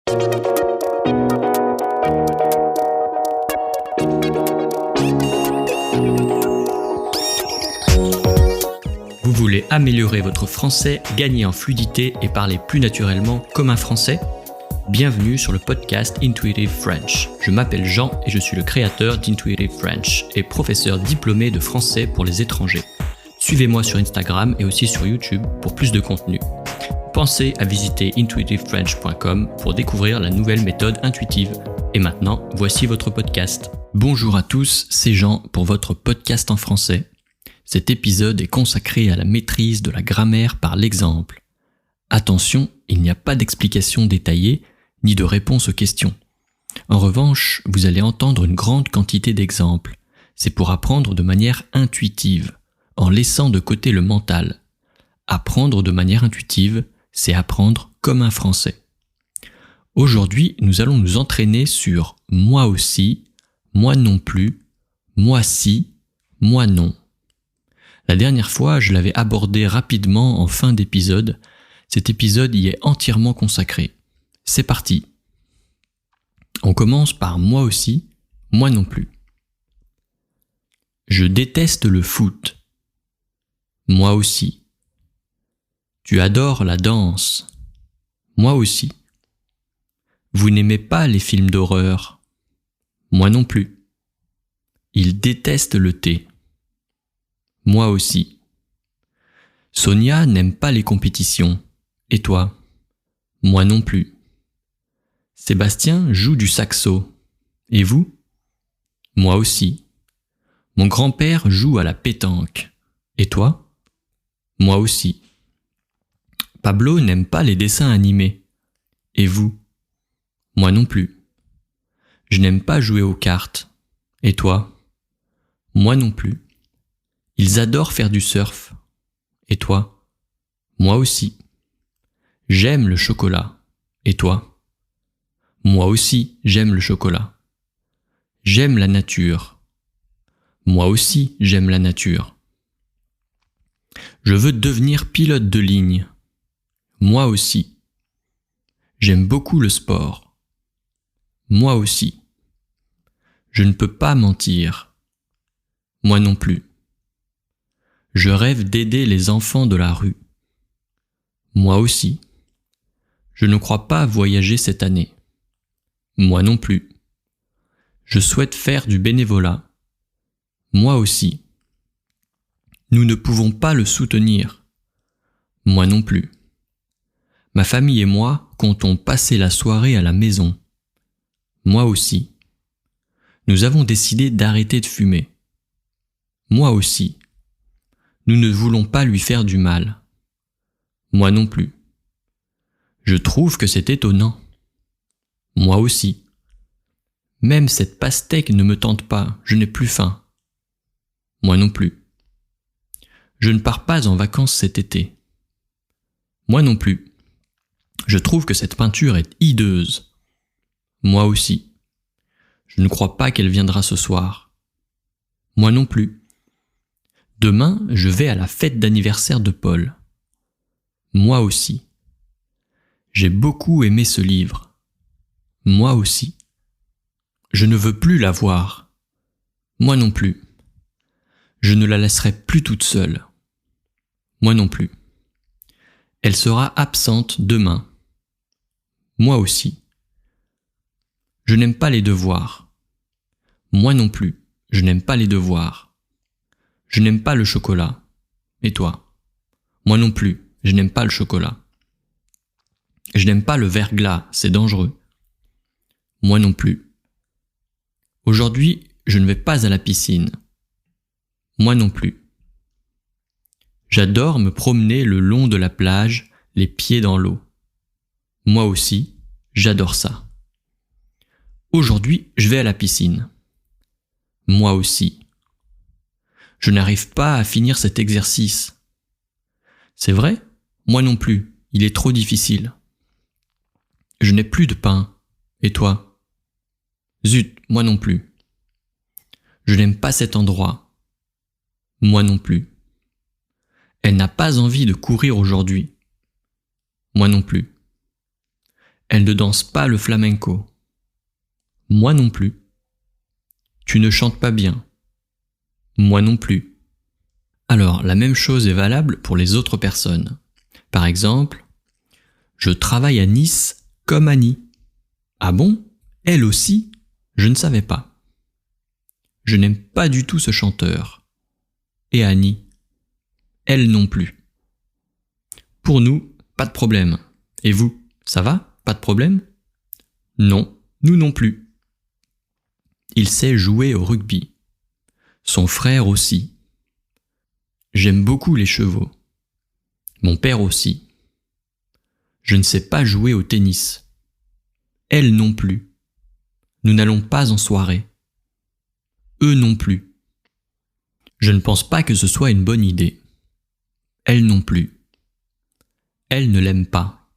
Vous voulez améliorer votre français, gagner en fluidité et parler plus naturellement comme un français ? Bienvenue sur le podcast Intuitive French. Je m'appelle Jean et je suis le créateur d'Intuitive French et professeur diplômé de français pour les étrangers. Suivez-moi sur Instagram et aussi sur YouTube pour plus de contenu. Pensez à visiter intuitivefrench.com pour découvrir la nouvelle méthode intuitive. Et maintenant, voici votre podcast. Bonjour à tous, c'est Jean pour votre podcast en français. Cet épisode est consacré à la maîtrise de la grammaire par l'exemple. Attention, il n'y a pas d'explication détaillée ni de réponse aux questions. En revanche, vous allez entendre une grande quantité d'exemples. C'est pour apprendre de manière intuitive, en laissant de côté le mental. Apprendre de manière intuitive, c'est apprendre comme un français. Aujourd'hui, nous allons nous entraîner sur « moi aussi »,« moi non plus »,« moi si »,« moi non ». La dernière fois, je l'avais abordé rapidement en fin d'épisode. Cet épisode y est entièrement consacré. C'est parti. On commence par « moi aussi »,« moi non plus ». Je déteste le foot. Moi aussi. Tu adores la danse. Moi aussi. Vous n'aimez pas les films d'horreur. Moi non plus. Il déteste le thé. Moi aussi. Sonia n'aime pas les compétitions. Et toi ? Moi non plus. Sébastien joue du saxo. Et vous ? Moi aussi. Mon grand-père joue à la pétanque. Et toi ? Moi aussi. Pablo n'aime pas les dessins animés. Et vous ? Moi non plus. Je n'aime pas jouer aux cartes. Et toi ? Moi non plus. Ils adorent faire du surf. Et toi ? Moi aussi. J'aime le chocolat. Et toi ? Moi aussi, j'aime le chocolat. J'aime la nature. Moi aussi, j'aime la nature. Je veux devenir pilote de ligne. Moi aussi. J'aime beaucoup le sport. Moi aussi. Je ne peux pas mentir. Moi non plus. Je rêve d'aider les enfants de la rue. Moi aussi. Je ne crois pas voyager cette année. Moi non plus. Je souhaite faire du bénévolat. Moi aussi. Nous ne pouvons pas le soutenir. Moi non plus. Ma famille et moi comptons passer la soirée à la maison. Moi aussi. Nous avons décidé d'arrêter de fumer. Moi aussi. Nous ne voulons pas lui faire du mal. Moi non plus. Je trouve que c'est étonnant. Moi aussi. Même cette pastèque ne me tente pas, je n'ai plus faim. Moi non plus. Je ne pars pas en vacances cet été. Moi non plus. Je trouve que cette peinture est hideuse. Moi aussi. Je ne crois pas qu'elle viendra ce soir. Moi non plus. Demain, je vais à la fête d'anniversaire de Paul. Moi aussi. J'ai beaucoup aimé ce livre. Moi aussi. Je ne veux plus la voir. Moi non plus. Je ne la laisserai plus toute seule. Moi non plus. Elle sera absente demain. Moi aussi. Je n'aime pas les devoirs. Moi non plus. Je n'aime pas les devoirs. Je n'aime pas le chocolat. Et toi ? Moi non plus. Je n'aime pas le chocolat. Je n'aime pas le verglas, c'est dangereux. Moi non plus. Aujourd'hui, je ne vais pas à la piscine. Moi non plus. J'adore me promener le long de la plage, les pieds dans l'eau. Moi aussi, j'adore ça. Aujourd'hui, je vais à la piscine. Moi aussi. Je n'arrive pas à finir cet exercice. C'est vrai ? Moi non plus, il est trop difficile. Je n'ai plus de pain. Et toi ? Zut, moi non plus. Je n'aime pas cet endroit. Moi non plus. Elle n'a pas envie de courir aujourd'hui. Moi non plus. Elle ne danse pas le flamenco. Moi non plus. Tu ne chantes pas bien. Moi non plus. Alors, la même chose est valable pour les autres personnes. Par exemple, je travaille à Nice comme Annie. Ah bon? Elle aussi? Je ne savais pas. Je n'aime pas du tout ce chanteur. Et Annie? Elle non plus. Pour nous, pas de problème. Et vous, ça va? Pas de problème? Non, nous non plus. Il sait jouer au rugby. Son frère aussi. J'aime beaucoup les chevaux. Mon père aussi. Je ne sais pas jouer au tennis. Elle non plus. Nous n'allons pas en soirée. Eux non plus. Je ne pense pas que ce soit une bonne idée. Elle non plus. Elle ne l'aime pas.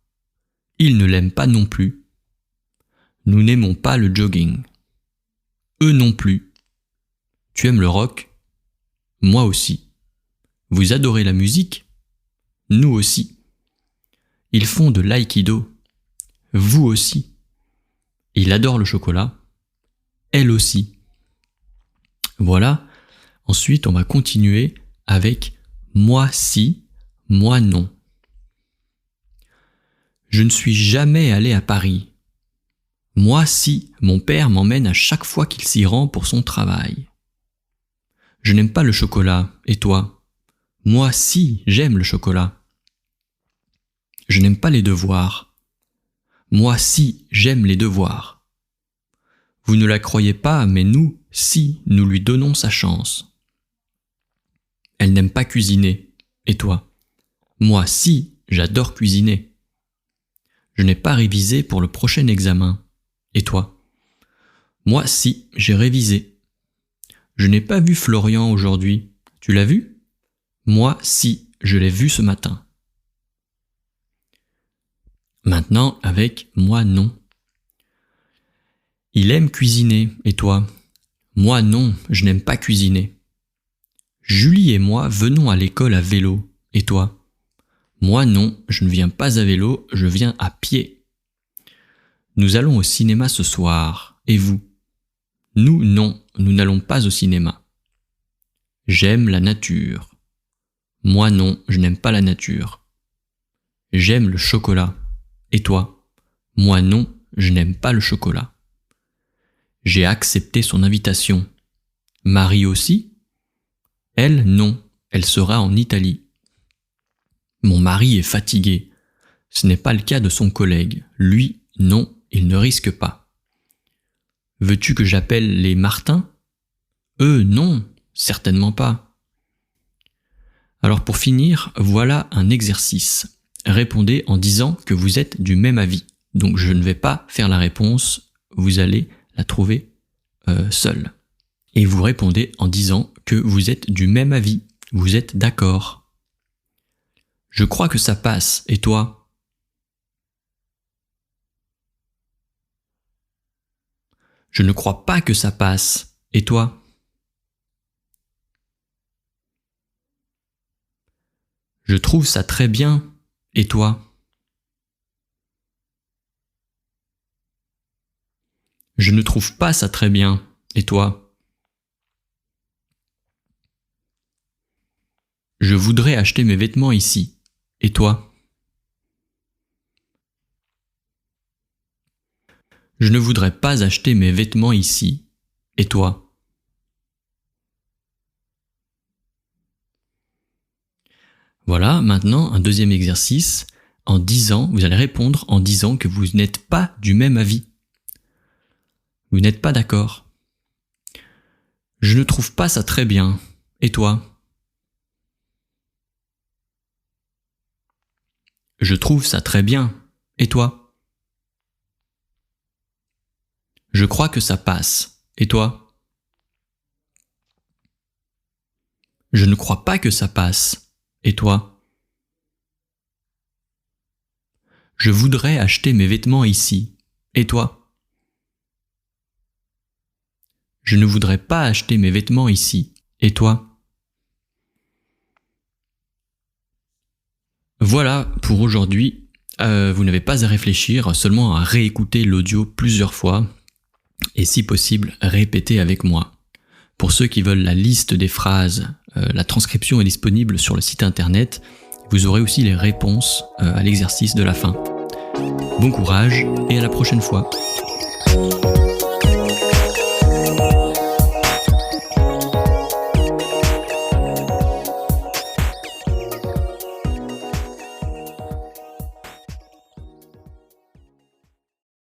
Il ne l'aime pas non plus. Nous n'aimons pas le jogging. Eux non plus. Tu aimes le rock? Moi aussi. Vous adorez la musique? Nous aussi. Ils font de l'aïkido. Vous aussi. Il adore le chocolat. Elle aussi. Voilà. Ensuite, on va continuer avec moi si, moi non. Je ne suis jamais allé à Paris. Moi si, mon père m'emmène à chaque fois qu'il s'y rend pour son travail. Je n'aime pas le chocolat, et toi? Moi si, j'aime le chocolat. Je n'aime pas les devoirs. Moi si, j'aime les devoirs. Vous ne la croyez pas, mais nous, si, nous lui donnons sa chance. Elle n'aime pas cuisiner, et toi? Moi si, j'adore cuisiner. Je n'ai pas révisé pour le prochain examen. Et toi? Moi si, j'ai révisé. Je n'ai pas vu Florian aujourd'hui. Tu l'as vu? Moi si, je l'ai vu ce matin. Maintenant avec moi non. Il aime cuisiner, et toi? Moi non, je n'aime pas cuisiner. Julie et moi venons à l'école à vélo, et toi? Moi non, je ne viens pas à vélo, je viens à pied. Nous allons au cinéma ce soir, et vous? Nous non, nous n'allons pas au cinéma. J'aime la nature. Moi non, je n'aime pas la nature. J'aime le chocolat. Et toi? Moi non, je n'aime pas le chocolat. J'ai accepté son invitation. Marie aussi? Elle, non, elle sera en Italie. Mon mari est fatigué. Ce n'est pas le cas de son collègue. Lui, non, il ne risque pas. Veux-tu que j'appelle les Martin? Eux, non, certainement pas. Alors pour finir, voilà un exercice. Répondez en disant que vous êtes du même avis. Donc je ne vais pas faire la réponse, vous allez la trouver seule. Et vous répondez en disant que vous êtes du même avis, vous êtes d'accord. Je crois que ça passe, et toi? Je ne crois pas que ça passe, et toi? Je trouve ça très bien, et toi? Je ne trouve pas ça très bien, et toi? Je voudrais acheter mes vêtements ici, et toi? Je ne voudrais pas acheter mes vêtements ici, et toi? Voilà, maintenant un deuxième exercice. En disant, vous allez répondre en disant que vous n'êtes pas du même avis. Vous n'êtes pas d'accord. Je ne trouve pas ça très bien. Et toi? Je trouve ça très bien. Et toi? Je crois que ça passe. Et toi? Je ne crois pas que ça passe. Et toi? Je voudrais acheter mes vêtements ici. Et toi? Je ne voudrais pas acheter mes vêtements ici. Et toi? Voilà pour aujourd'hui. vous n'avez pas à réfléchir, seulement à réécouter l'audio plusieurs fois et si possible, répéter avec moi. Pour ceux qui veulent la liste des phrases, la transcription est disponible sur le site internet. Vous aurez aussi les réponses à l'exercice de la fin. Bon courage et à la prochaine fois.